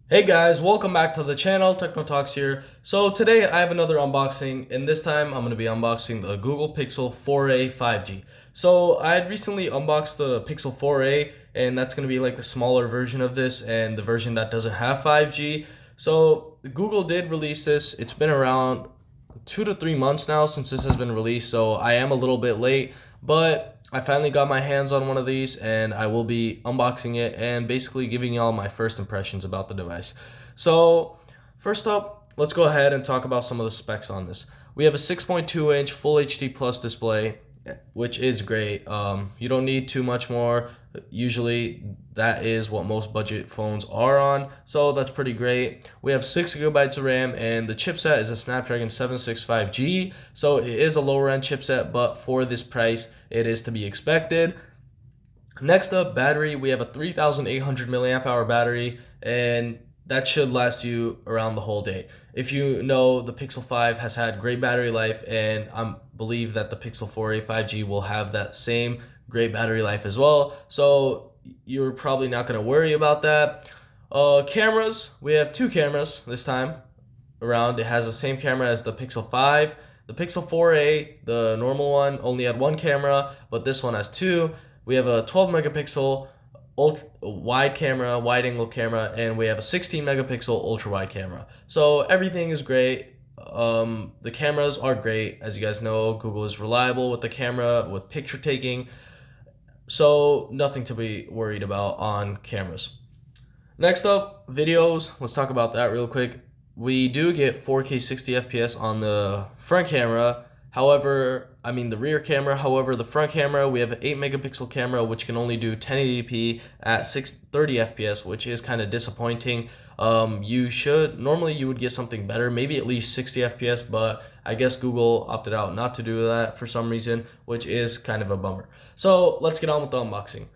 Hey guys, welcome back to the channel. Techno Talks here. So today I have another unboxing, and this time I'm going to be unboxing the Google Pixel 4a 5G. So I had recently unboxed the Pixel 4a, and that's going to be like the smaller version of this and the version that doesn't have 5G. So Google did release this. It's been around 2 to 3 months now since this has been released, so I am a little bit late, but I finally got my hands on one of these, and I will be unboxing it and basically giving y'all my first impressions about the device. So first up, let's go ahead and talk about some of the specs on this. We have a 6.2 inch Full HD Plus display, which is great. You don't need too much more. Usually that is what most budget phones are on, so that's pretty great. We have 6 gigabytes of RAM, and the chipset is a Snapdragon 765G, so it is a lower end chipset, but for this price it is to be expected. Next up, battery. We have a 3800 milliamp hour battery, and that should last you around the whole day. If you know, the Pixel 5 has had great battery life, and I believe that the Pixel 4a 5G will have that same great battery life as well, so you're probably not going to worry about that. Cameras, we have 2 cameras this time around. It has the same camera as the Pixel 5. The Pixel 4a, the normal one, only had 1 camera, but this one has 2. We have a 12 megapixel ultra wide camera, wide angle camera, and we have a 16 megapixel ultra wide camera. So everything is great. The cameras are great. As you guys know, Google is reliable with the camera, with picture taking, so nothing to be worried about on cameras. Next up, videos. Let's talk about that real quick. We do get 4K 60 FPS on the front camera. However, the rear camera. However, the front camera, we have an 8 megapixel camera, which can only do 1080p at 630 FPS, which is kind of disappointing. Normally you would get something better, maybe at least 60 FPS, but I guess Google opted out not to do that for some reason, which is kind of a bummer. So let's get on with the unboxing.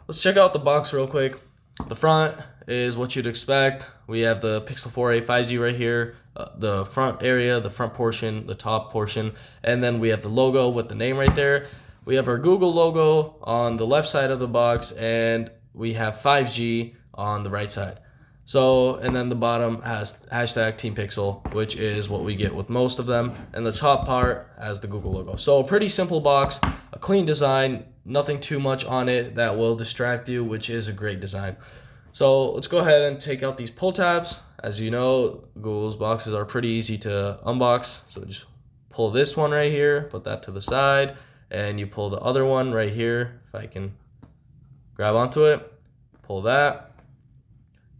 Let's check out the box real quick. The front is what you'd expect. We have the Pixel 4a 5G right here, the front area, the front portion, the top portion, and then we have the logo with the name right there. We have our Google logo on the left side of the box, and we have 5G on the right side. So, and then the bottom has hashtag Team Pixel, which is what we get with most of them, and the top part has the Google logo. So a pretty simple box, a clean design, nothing too much on it that will distract you, which is a great design. So let's go ahead and take out these pull tabs. As you know, Google's boxes are pretty easy to unbox. So just pull this one right here, put that to the side, and you pull the other one right here. If I can grab onto it, pull that.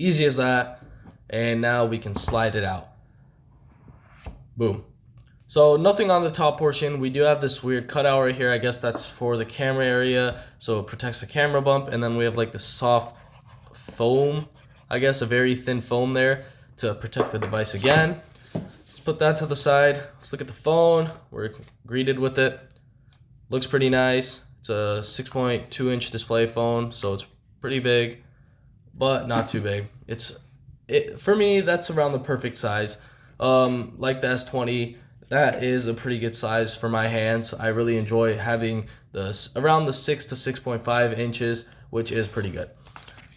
Easy as that. And now we can slide it out. Boom. So nothing on the top portion. We do have this weird cutout right here. I guess that's for the camera area, so it protects the camera bump. And then we have like the soft foam, I guess a very thin foam there to protect the device again. Let's put that to the side. Let's look at the phone. We're greeted with it. Looks pretty nice. It's a 6.2 inch display phone, so it's pretty big, but not too big. For me, that's around the perfect size. Like the S20, that is a pretty good size for my hands. I really enjoy having around the 6 to 6.5 inches, which is pretty good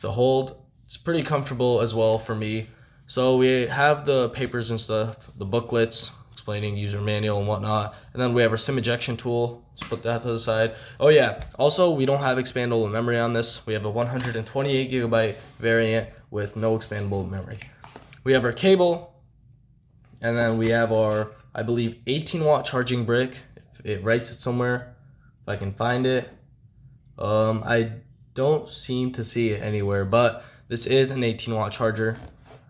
to hold. It's pretty comfortable as well for me. So we have the papers and stuff, the booklets explaining user manual and whatnot, and then we have our SIM ejection tool. Let's put that to the side. Oh yeah, also we don't have expandable memory on this. We have a 128 gigabyte variant with no expandable memory. We have our cable, and then we have our, I believe, 18 watt charging brick. If it writes it somewhere, if I can find it. I don't seem to see it anywhere, but this is an 18 watt charger.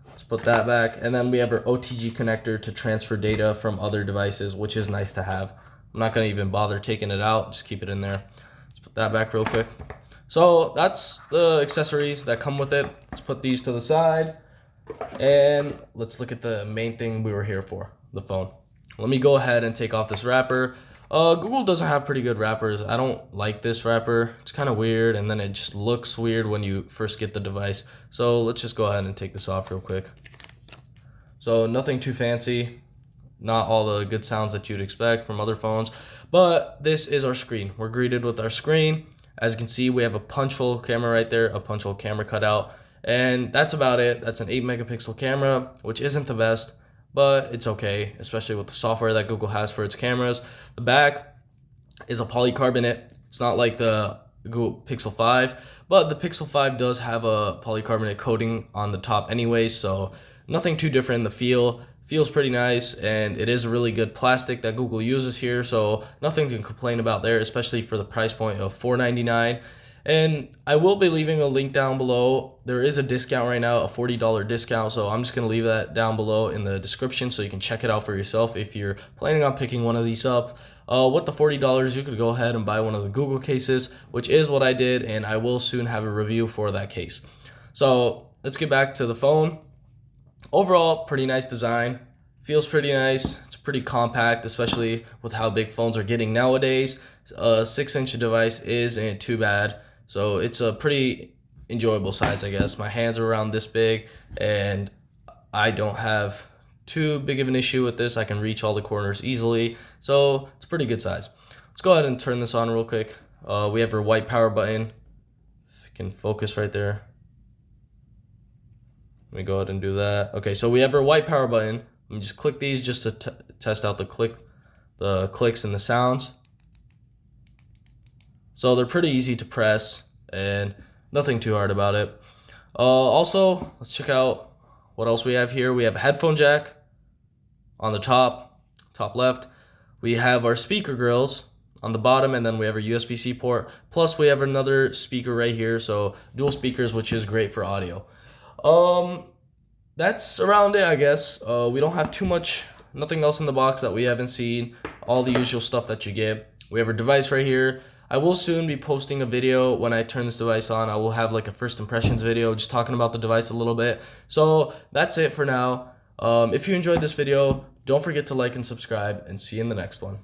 Let's put that back. And then we have our OTG connector to transfer data from other devices, which is nice to have. I'm not going to even bother taking it out, just keep it in there. Let's put that back real quick. So that's the accessories that come with it. Let's put these to the side, and let's look at the main thing we were here for, the phone. Let me go ahead and take off this wrapper. Google doesn't have pretty good wrappers. I don't like this wrapper. It's kind of weird, and then it just looks weird when you first get the device. So let's just go ahead and take this off real quick. So nothing too fancy, not all the good sounds that you'd expect from other phones, But this is our screen. We're greeted with our screen. As you can see, we have a punch hole camera right there, a punch hole camera cutout, and that's about it. That's an 8 megapixel camera, which isn't the best, but it's okay, especially with the software that Google has for its cameras. The back is a polycarbonate. It's not like the Google Pixel 5, but the Pixel 5 does have a polycarbonate coating on the top anyway, so nothing too different in the feel. Feels pretty nice, and it is a really good plastic that Google uses here, so nothing to complain about there, especially for the price point of $499. And I will be leaving a link down below. There is a discount right now, a $40 discount, so I'm just going to leave that down below in the description so you can check it out for yourself if you're planning on picking one of these up. With the $40, you could go ahead and buy one of the Google cases, which is what I did, and I will soon have a review for that case. So let's get back to the phone. Overall, pretty nice design. Feels pretty nice. It's pretty compact, especially with how big phones are getting nowadays. A 6-inch device isn't too bad. So it's a pretty enjoyable size, I guess. My hands are around this big, and I don't have too big of an issue with this. I can reach all the corners easily. So it's a pretty good size. Let's go ahead and turn this on real quick. We have our white power button. If you can focus right there. Let me go ahead and do that. Okay, so we have our white power button. Let me just click these just to test out the clicks and the sounds. So they're pretty easy to press and nothing too hard about it. Also, let's check out what else we have here. We have a headphone jack on the top left. We have our speaker grills on the bottom, and then we have our USB-C port. Plus, we have another speaker right here, so dual speakers, which is great for audio. That's around it, I guess. We don't have too much, nothing else in the box that we haven't seen. All the usual stuff that you get. We have our device right here. I will soon be posting a video when I turn this device on. I will have like a first impressions video just talking about the device a little bit. So that's it for now. If you enjoyed this video, don't forget to like and subscribe, and see you in the next one.